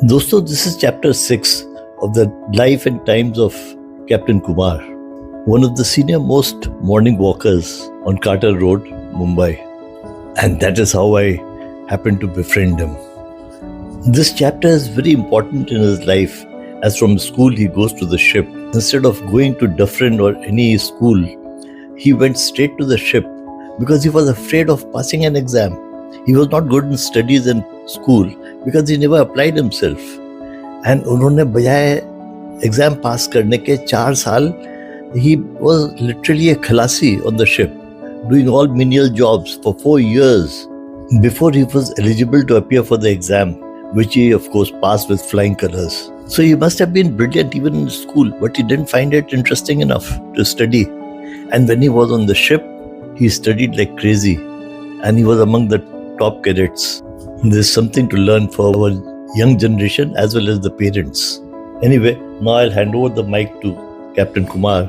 Dosto, this is chapter 6 of the life and times of Captain Kumar, one of the senior most morning walkers on Carter Road, Mumbai. And that is how I happened to befriend him. This chapter is very important in his life, as from school he goes to the ship. Instead of going to Dufferin or any school, he went straight to the ship because he was afraid of passing an exam. He was not good in studies in school because he never applied himself. And उन्होंने बजाय exam पास करने के 4 साल, he was literally a खलासी on the ship, doing all menial jobs for 4 years before he was eligible to appear for the exam, which he of course passed with flying colors. So he must have been brilliant even in school, but he didn't find it interesting enough to study. And when he was on the ship, he studied like crazy, and he was among the top cadets. There's something to learn for our young generation as well as the parents. Anyway, now I'll hand over the mic to Captain Kumar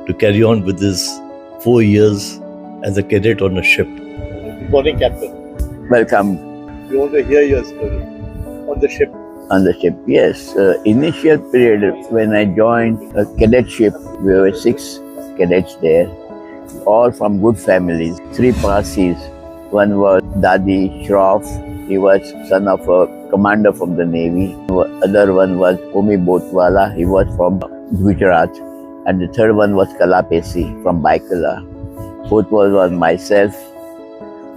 to carry on with his 4 years as a cadet on a ship. Good morning, Captain. Welcome. We want to hear your story on the ship. On the ship. Yes, initial period when I joined a cadetship, we were 6 cadets there, all from good families, 3 Parsis. One was Dadi Shroff. He was son of a commander from the Navy. Other one was Omi Botwala. He was from Gujarat. And the third one was Kalapesi from Baikala. Fourth was myself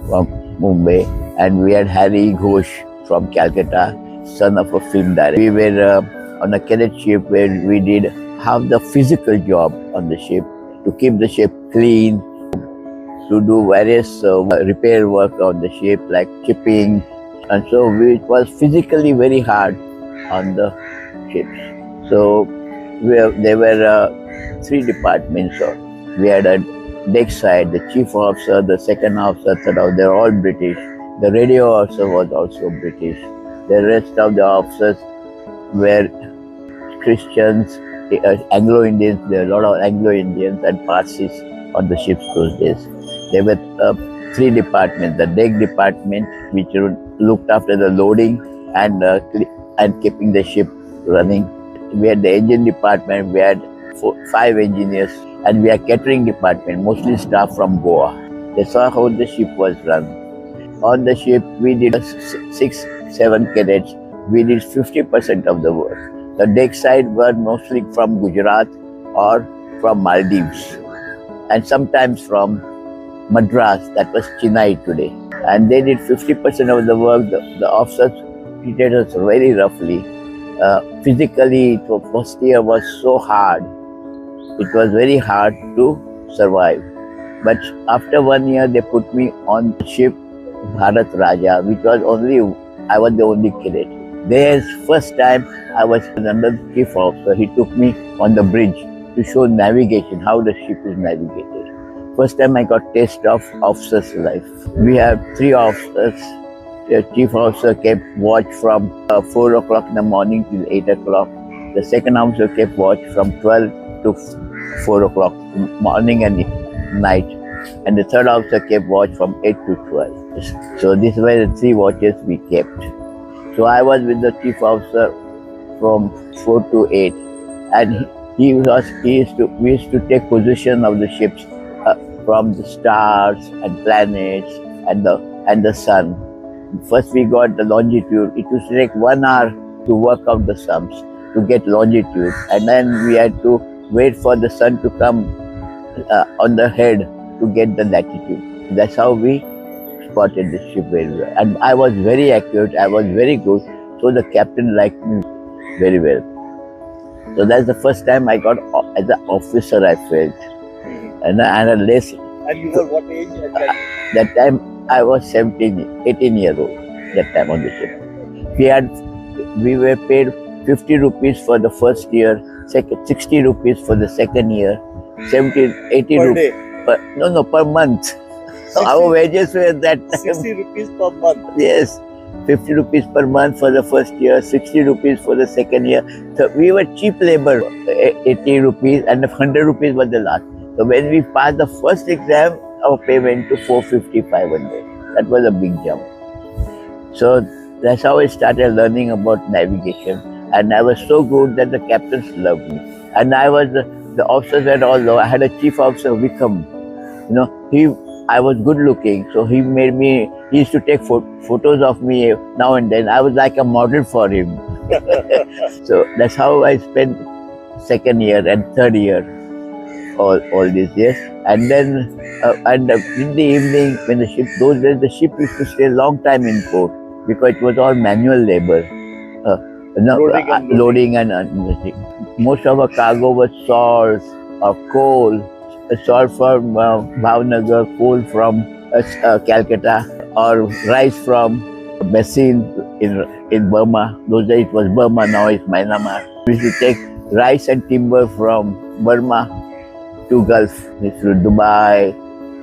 from Mumbai. And we had Harry Ghosh from Calcutta, son of a film director. We were on a cadet ship where we did half the physical job on the ship to keep the ship clean, to do various repair work on the ship like chipping. And so it was physically very hard on the ships. So there were 3 departments. We had a deck side, the chief officer, the second officer, third officer, they're all British. The radio officer was also British. The rest of the officers were Christians, Anglo-Indians. There were a lot of Anglo-Indians and Parsis on the ships those days. There were 3 departments. The deck department, which looked after the loading and keeping the ship running. We had the engine department. We had 5 engineers, and we had catering department, mostly staff from Goa. They saw how the ship was run. On the ship, we did 6-7 cadets. We did 50% of the work. The deck side were mostly from Gujarat or from Maldives, and sometimes from Madras, that was Chennai today. And they did 50% of the work. The officers treated us very roughly. Physically, the first year was so hard. It was very hard to survive. But after 1 year, they put me on the ship Bharat Raja, which was I was the only cadet. There's first time I was under the chief officer. He took me on the bridge to show navigation, how the ship is navigated. First time I got taste of officer's life. We have 3 officers. The chief officer kept watch from 4 o'clock in the morning till 8 o'clock. The second officer kept watch from 12 to 4 o'clock morning and night. And the third officer kept watch from 8 to 12. So these were the 3 watches we kept. So I was with the chief officer from 4 to 8. And we used to take position of the ships from the stars and planets and the sun. First we got the longitude. It used to take 1 hour to work out the sums to get longitude, and then we had to wait for the sun to come on the head to get the latitude. That's how we spotted the ship very well. And I was very accurate. I was very good. So the captain liked me very well. So that's the first time I got as an officer. I felt. And less. And you were what age at that time? That time I was 18 years old. That time on the ship, we were paid 50 rupees for the first year, 60 rupees for the second year, 70, 80 per rupees. day? Per month. So our wages were that time. 60 rupees per month. Yes, 50 rupees per month for the first year, 60 rupees for the second year. So we were cheap labor, 80 rupees, and 100 rupees was the last. So when we passed the first exam, our pay went to 450, 500. That was a big jump. So That's how I started learning about navigation. And I was so good that the captains loved me. And I was the officers and all, though I had a chief officer, Vikram. I was good looking, so he used to take photos of me now and then. I was like a model for him. So that's how I spent second year and third year, all these years. And then, in the evening, when those days the ship used to stay a long time in port because it was all manual labor. Loading and unloading. Most of our cargo was salt or coal, salt from Bhavnagar, coal from Calcutta, or rice from Basin in Burma. Those days it was Burma, now it's Myanmar. We used to take rice and timber from Burma to Gulf, through Dubai,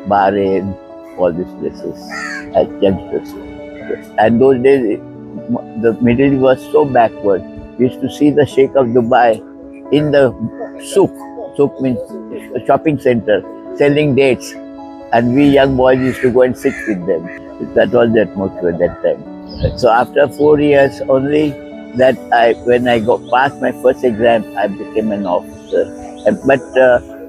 Bahrain, all these places as youngsters. And those days, the Middle East was so backward. We used to see the Sheikh of Dubai in the souk. Souk means a shopping center, selling dates. And we young boys used to go and sit with them. That was the atmosphere at that time. So after 4 years only, when I got past my first exam, I became an officer. But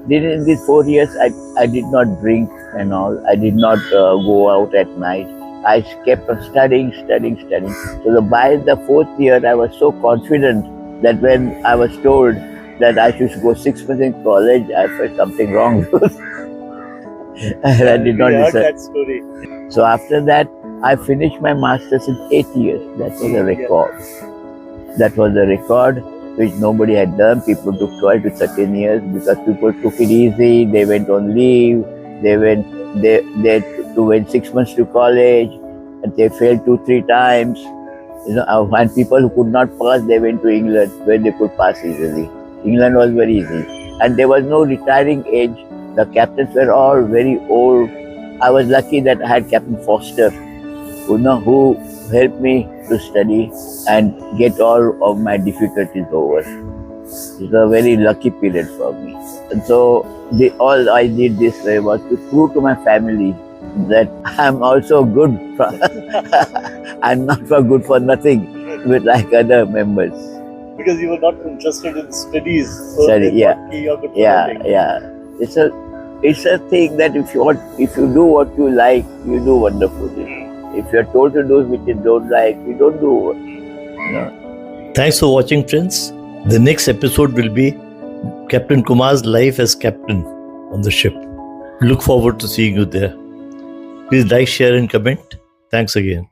in these 4 years, I did not drink and all. I did not go out at night. I kept on studying. So by the 4th year, I was so confident that when I was told that I should go 6 months in college, I felt something wrong. And I did not listen. That story. So after that, I finished my master's in 8 years. That was a record. That was a record which nobody had done. People took 12 to 13 years because people took it easy. They went on leave. They went 6 months to college, and they failed 2-3 times. And people who could not pass, they went to England where they could pass easily. England was very easy, and there was no retiring age. The captains were all very old. I was lucky that I had Captain Foster, who helped me to study and get all of my difficulties over. It was a very lucky period for me. And so all I did this way was to prove to my family that I'm also good. I'm not for good for nothing with like other members. Because you were not interested in studies. So Study, they thought you are good for nothing. Yeah. It's a thing that if you do what you like, you do wonderfully. If you're told to do what you don't like, you don't do it. Thanks for watching, friends. The next episode will be Captain Kumar's life as captain on the ship. Look forward to seeing you there. Please like, share and comment. Thanks again.